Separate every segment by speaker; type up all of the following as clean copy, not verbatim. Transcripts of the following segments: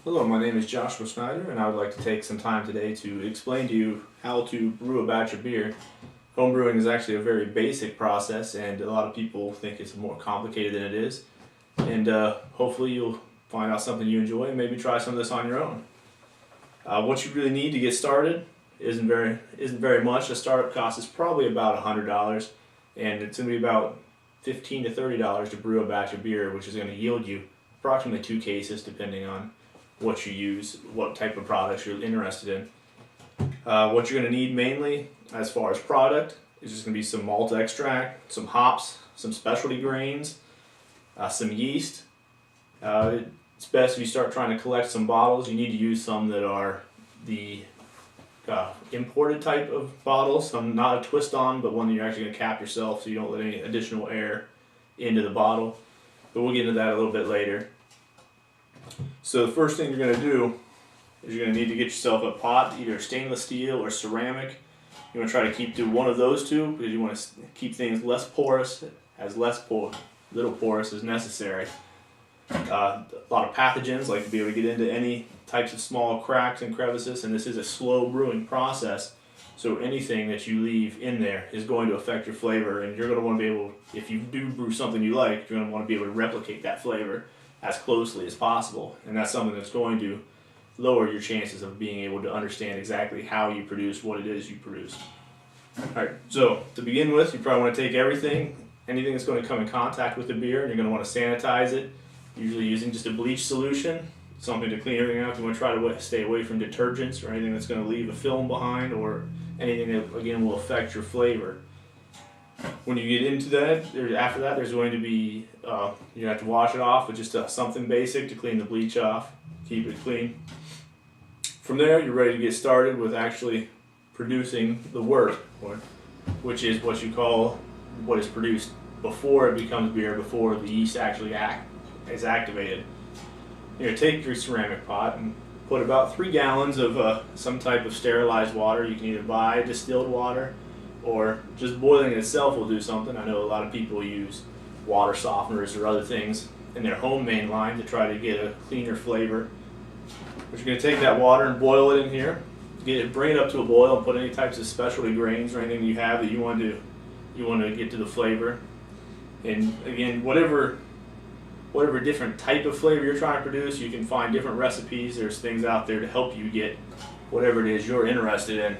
Speaker 1: Hello, my name is Joshua Snyder, and I would like to take some time today to explain to you how to brew a batch of beer. Home brewing is actually a very basic process, and a lot of people think it's more complicated than it is. And hopefully you'll find out something you enjoy and maybe try some of this on your own. What you really need to get started isn't very much. The startup cost is probably about $100, and it's going to be about $15 to $30 to brew a batch of beer, which is going to yield you approximately 2 cases, depending on what you use, what type of products you're interested in. What you're going to need mainly as far as product is just going to be some malt extract, some hops, some specialty grains, some yeast. It's best if you start trying to collect some bottles, you need to use some that are the imported type of bottles, some not a twist on, but one that you're actually going to cap yourself so you don't let any additional air into the bottle. But we'll get into that a little bit later. So the first thing you're going to do is you're going to need to get yourself a pot, either stainless steel or ceramic. You want to try to keep to one of those two because you want to keep things less porous, little porous as necessary. A lot of pathogens like to be able to get into any types of small cracks and crevices, and this is a slow brewing process. So anything that you leave in there is going to affect your flavor, and you're going to want to be able, if you do brew something you like, you're going to want to be able to replicate that flavor as closely as possible, and that's something that's going to lower your chances of being able to understand exactly how you produce what it is you produce. Alright, so to begin with, you probably want to take anything that's going to come in contact with the beer, and you're going to want to sanitize it, usually using just a bleach solution, something to clean everything up. You want to try to stay away from detergents or anything that's going to leave a film behind or anything that, again, will affect your flavor. When you get into that, after that, there's going to be, you have to wash it off with just something basic to clean the bleach off, keep it clean. From there, you're ready to get started with actually producing the wort, which is what you call what is produced before it becomes beer, before the yeast actually is activated. You're going to take your ceramic pot and put about 3 gallons of some type of sterilized water. You can either buy distilled water, or just boiling it itself will do something. I know a lot of people use water softeners or other things in their home main line to try to get a cleaner flavor. But you're going to take that water and boil it in here. Bring it up to a boil and put any types of specialty grains or anything you have that you want to get to the flavor. And again, whatever different type of flavor you're trying to produce, you can find different recipes. There's things out there to help you get whatever it is you're interested in.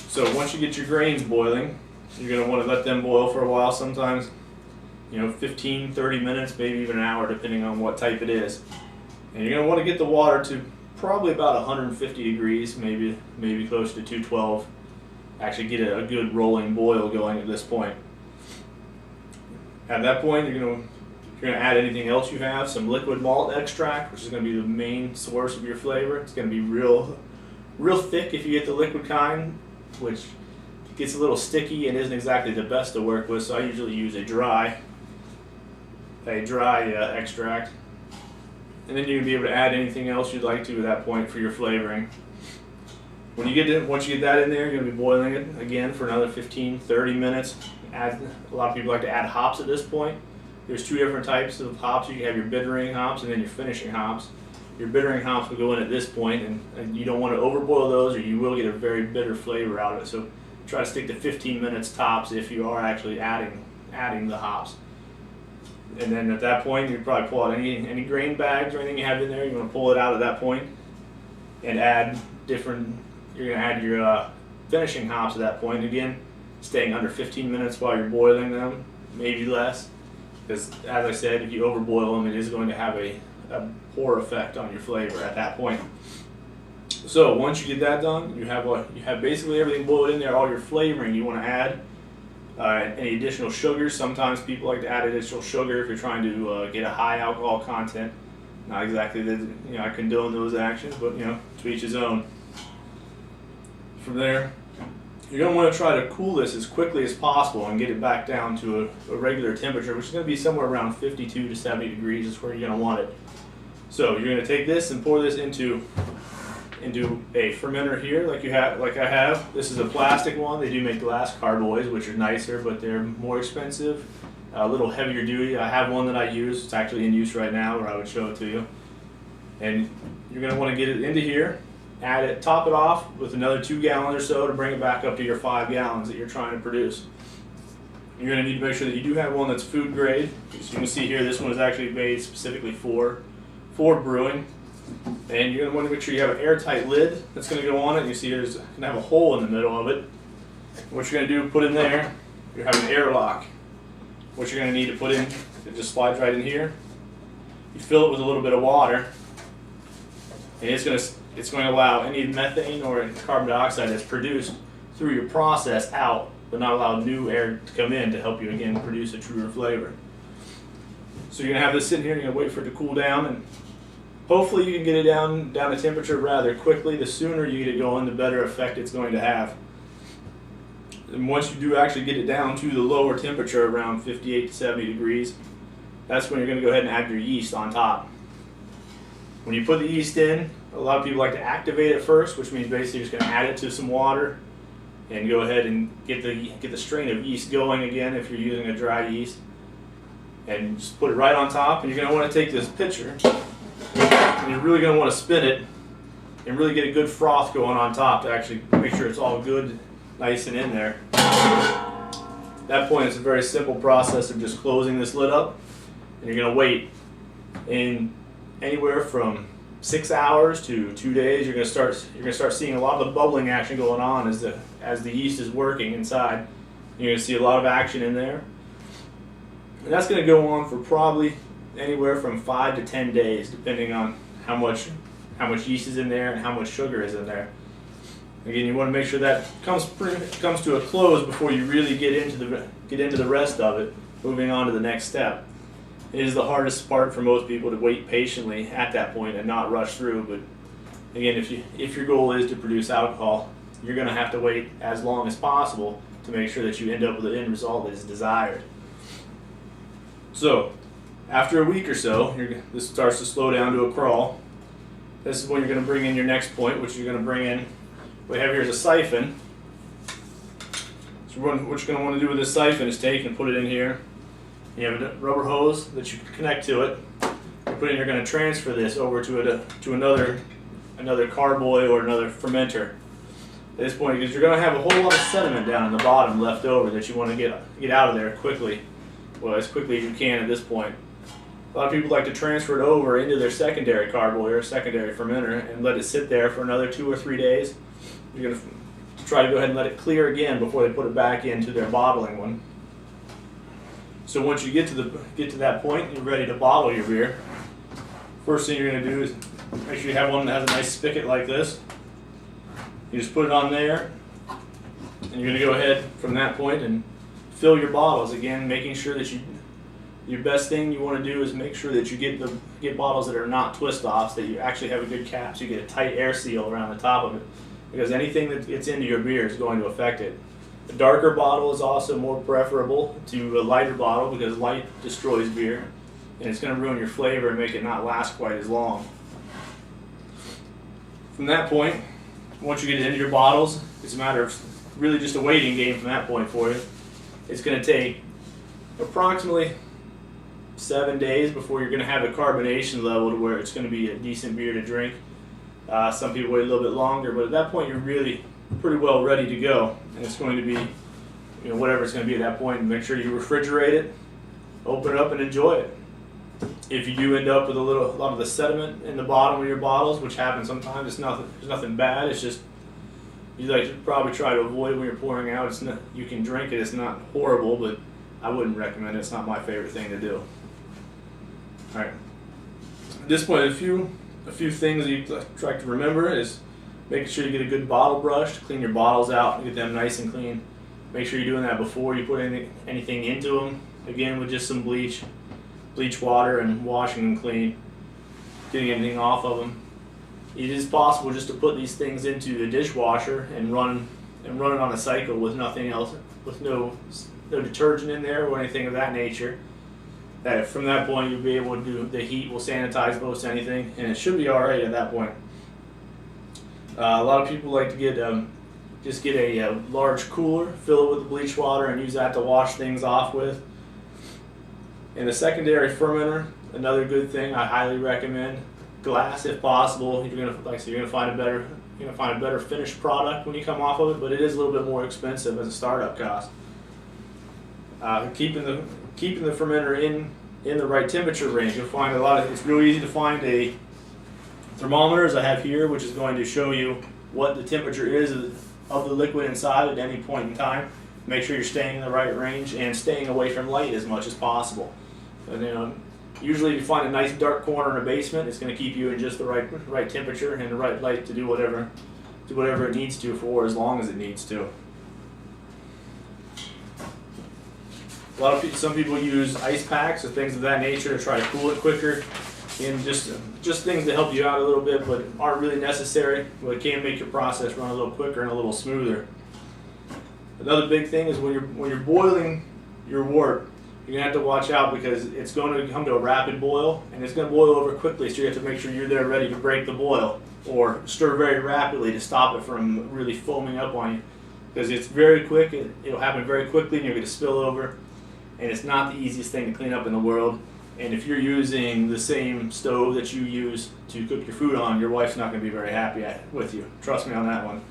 Speaker 1: So once you get your grains boiling, you're going to want to let them boil for a while, sometimes 15, 30 minutes, maybe even an hour, depending on what type it is. And you're going to want to get the water to probably about 150 degrees, maybe close to 212. Actually get a good rolling boil going at this point. At that point, you're going to add anything else you have, some liquid malt extract, which is going to be the main source of your flavor. It's going to be real thick if you get the liquid kind, which gets a little sticky and isn't exactly the best to work with, so I usually use a dry extract. And then you're going to be able to add anything else you'd like to at that point for your flavoring. Once you get that in there, you're going to be boiling it again for another 15, 30 minutes. A lot of people like to add hops at this point. There's 2 different types of hops. You can have your bittering hops and then your finishing hops. Your bittering hops will go in at this point, and you don't want to overboil those, or you will get a very bitter flavor out of it. So try to stick to 15 minutes tops if you are actually adding the hops. And then at that point, you probably pull out any grain bags or anything you have in there. You want to pull it out at that point and you're going to add your finishing hops at that point. Again, staying under 15 minutes while you're boiling them, maybe less, because as I said, if you overboil them, it is going to have a poor effect on your flavor at that point. So once you get that done, you have basically everything boiled in there, all your flavoring you want to add. Any additional sugars, sometimes people like to add additional sugar if you're trying to get a high alcohol content. Not exactly I condone those actions, but to each his own. From there, you're going to want to try to cool this as quickly as possible and get it back down to a regular temperature, which is going to be somewhere around 52 to 70 degrees is where you're going to want it. So you're going to take this and pour this into a fermenter here, like I have. This is a plastic one. They do make glass carboys, which are nicer, but they're more expensive. a little heavier duty. I have one that I use. It's actually in use right now, where I would show it to you. And you're going to want to get it into here, add it, top it off with another 2 gallons or so to bring it back up to your 5 gallons that you're trying to produce. You're going to need to make sure that you do have one that's food grade. As you can see here, this one is actually made specifically for brewing. And you're going to want to make sure you have an airtight lid that's going to go on it. You see there's going to have a hole in the middle of it. What you're going to do, put in there, you have an airlock. What you're going to need to put in, it just slides right in here. You fill it with a little bit of water, and it's going to allow any methane or carbon dioxide that's produced through your process out, but not allow new air to come in to help you again produce a truer flavor. So you're going to have this sitting here, you're going to wait for it to cool down, and hopefully you can get it down to temperature rather quickly. The sooner you get it going, the better effect it's going to have. And once you do actually get it down to the lower temperature, around 58 to 70 degrees, that's when you're going to go ahead and add your yeast on top. When you put the yeast in, a lot of people like to activate it first, which means basically you're just going to add it to some water and go ahead and get the strain of yeast going again if you're using a dry yeast. And just put it right on top, and you're going to want to take this pitcher, and you're really going to want to spin it and really get a good froth going on top to actually make sure it's all good, nice and in there. At that point, it's a very simple process of just closing this lid up, and you're going to wait. In anywhere from 6 hours to 2 days, you're going to start seeing a lot of the bubbling action going on as the yeast is working inside. You're going to see a lot of action in there, and that's going to go on for probably anywhere from 5 to 10 days, depending on how much yeast is in there and how much sugar is in there. Again, you want to make sure that comes to a close before you really get into the rest of it, moving on to the next step. It is the hardest part for most people to wait patiently at that point and not rush through. But again, if your goal is to produce alcohol, you're going to have to wait as long as possible to make sure that you end up with an end result that is desired. So, after a week or so, this starts to slow down to a crawl. This is when you're going to bring in your next point, which you're going to bring in. What we have here is a siphon. So what you're going to want to do with this siphon is take and put it in here. You have a rubber hose that you connect to it. You're going to transfer this over to another carboy or another fermenter. At this point, because you're going to have a whole lot of sediment down in the bottom left over that you want to get out of there quickly. Well, as quickly as you can at this point. A lot of people like to transfer it over into their secondary carboy or secondary fermenter and let it sit there for another 2 or 3 days. You're going to try to go ahead and let it clear again before they put it back into their bottling one. So once you get to that point, you're ready to bottle your beer. First thing you're going to do is make sure you have one that has a nice spigot like this. You just put it on there, and you're going to go ahead from that point and fill your bottles. Again, making sure that your best thing you want to do is make sure that you get bottles that are not twist offs, that you actually have a good cap, so you get a tight air seal around the top of it, because anything that gets into your beer is going to affect it. A darker bottle is also more preferable to a lighter bottle because light destroys beer, and it's going to ruin your flavor and make it not last quite as long. From that point, once you get it into your bottles, it's a matter of really just a waiting game from that point for you. It's going to take approximately 7 days before you're going to have a carbonation level to where it's going to be a decent beer to drink. Some people wait a little bit longer, but at that point you're really pretty well ready to go, and it's going to be, whatever it's going to be at that point. Make sure you refrigerate it, open it up, and enjoy it. If you do end up with a lot of the sediment in the bottom of your bottles, which happens sometimes, there's nothing bad. It's just you like to probably try to avoid when you're pouring out. You can drink it. It's not horrible, but I wouldn't recommend it. It's not my favorite thing to do. All right. At this point, a few things that you try to remember is making sure you get a good bottle brush to clean your bottles out and get them nice and clean. Make sure you're doing that before you put anything into them. Again, with just some bleach water and washing them clean, getting anything off of them. It is possible just to put these things into the dishwasher and run it on a cycle with nothing else, with no detergent in there or anything of that nature. From that point, you'll be able to do, the heat will sanitize most anything, and it should be all right at that point. A lot of people like to get a large cooler, fill it with bleach water, and use that to wash things off with. And the secondary fermenter, another good thing I highly recommend. Glass if possible. You're gonna, like I said, you're gonna find a better finished product when you come off of it, but it is a little bit more expensive as a startup cost. Keeping the fermenter in the right temperature range, you'll find it's really easy to find a thermometer as I have here, which is going to show you what the temperature is of the liquid inside at any point in time. Make sure you're staying in the right range and staying away from light as much as possible. And usually if you find a nice dark corner in a basement, it's going to keep you in just the right temperature and the right light to do whatever it needs to for as long as it needs to. Some people use ice packs or things of that nature to try to cool it quicker, and just things to help you out a little bit, but aren't really necessary. But it can make your process run a little quicker and a little smoother. Another big thing is when you're boiling your wort, you're gonna have to watch out because it's going to come to a rapid boil and it's going to boil over quickly. So you have to make sure you're there ready to break the boil or stir very rapidly to stop it from really foaming up on you, because it's very quick. It'll happen very quickly and you're going to spill over. And it's not the easiest thing to clean up in the world. And if you're using the same stove that you use to cook your food on, your wife's not going to be very happy with you. Trust me on that one.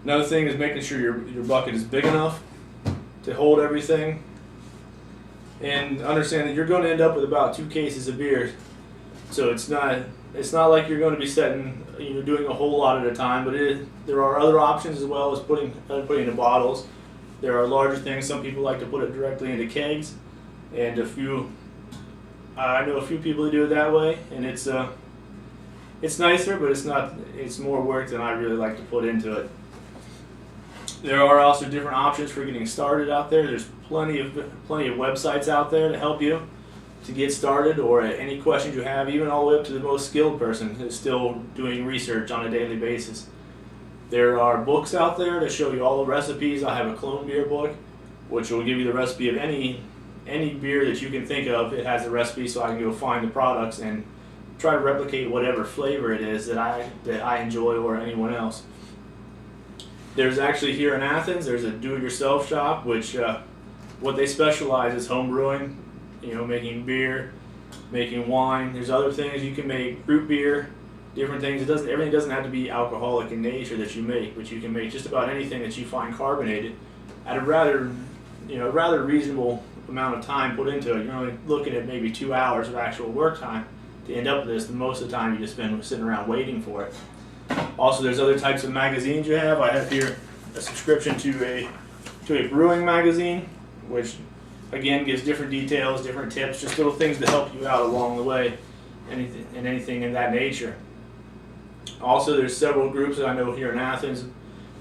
Speaker 1: Another thing is making sure your bucket is big enough to hold everything. And understand that you're going to end up with about 2 cases of beer. So it's not like you're going to be doing a whole lot at a time, but there are other options as well as putting into bottles. There are larger things. Some people like to put it directly into kegs, and I know a few people who do it that way, and it's nicer, but it's more work than I really like to put into it. There are also different options for getting started out there. There's plenty of websites out there to help you to get started, or any questions you have, even all the way up to the most skilled person who's still doing research on a daily basis. There are books out there to show you all the recipes. I have a clone beer book, which will give you the recipe of any beer that you can think of. It has the recipe, so I can go find the products and try to replicate whatever flavor it is that I enjoy or anyone else. There's actually here in Athens, there's a do-it-yourself shop, which what they specialize is home brewing, making beer, making wine. There's other things you can make, fruit beer, different things. Everything doesn't have to be alcoholic in nature that you make, but you can make just about anything that you find carbonated at a rather reasonable amount of time put into it. You're only looking at maybe 2 hours of actual work time to end up with this. Most of the time you just spend sitting around waiting for it. Also, there's other types of magazines you have. I have here a subscription to a brewing magazine, which again gives different details, different tips, just little things to help you out along the way, anything in that nature. Also, there's several groups that I know here in Athens.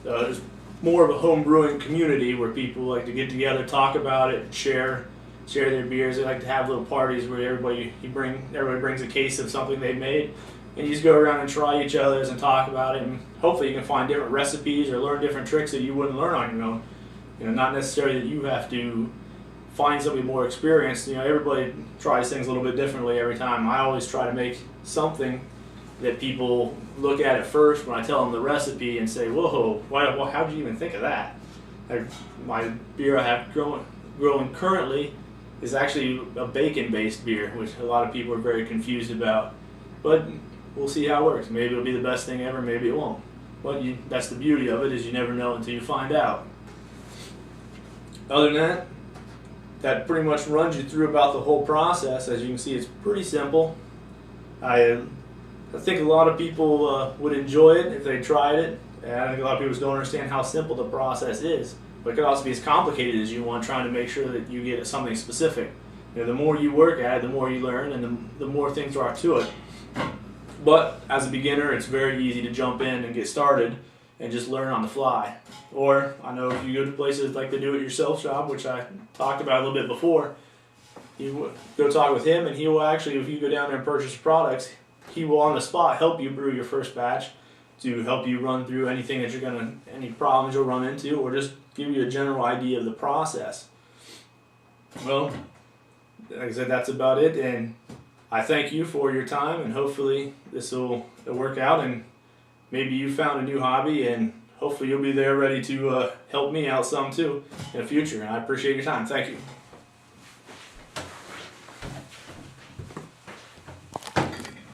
Speaker 1: There's more of a home brewing community where people like to get together, talk about it, share their beers. They like to have little parties where everybody brings a case of something they've made, and you just go around and try each other's and talk about it. And hopefully, you can find different recipes or learn different tricks that you wouldn't learn on your own. Not necessarily that you have to find somebody more experienced. Everybody tries things a little bit differently every time. I always try to make something that people look at first when I tell them the recipe and say, "Whoa, how did you even think of that?" My beer I have growing currently is actually a bacon-based beer, which a lot of people are very confused about. But we'll see how it works. Maybe it'll be the best thing ever, maybe it won't. But that's the beauty of it, is you never know until you find out. Other than that pretty much runs you through about the whole process. As you can see, it's pretty simple. I think a lot of people would enjoy it if they tried it. And I think a lot of people just don't understand how simple the process is. But it could also be as complicated as you want, trying to make sure that you get something specific. The more you work at it, the more you learn, and the more things there are to it. But as a beginner, it's very easy to jump in and get started and just learn on the fly. Or I know if you go to places like the do-it-yourself shop, which I talked about a little bit before, you go talk with him, and he will actually, if you go down there and purchase products, he will on the spot help you brew your first batch to help you run through anything that any problems you'll run into, or just give you a general idea of the process. Well, like I said, that's about it, and I thank you for your time, and hopefully this will work out, and maybe you found a new hobby, and hopefully you'll be there ready to help me out some too in the future. And I appreciate your time. Thank you.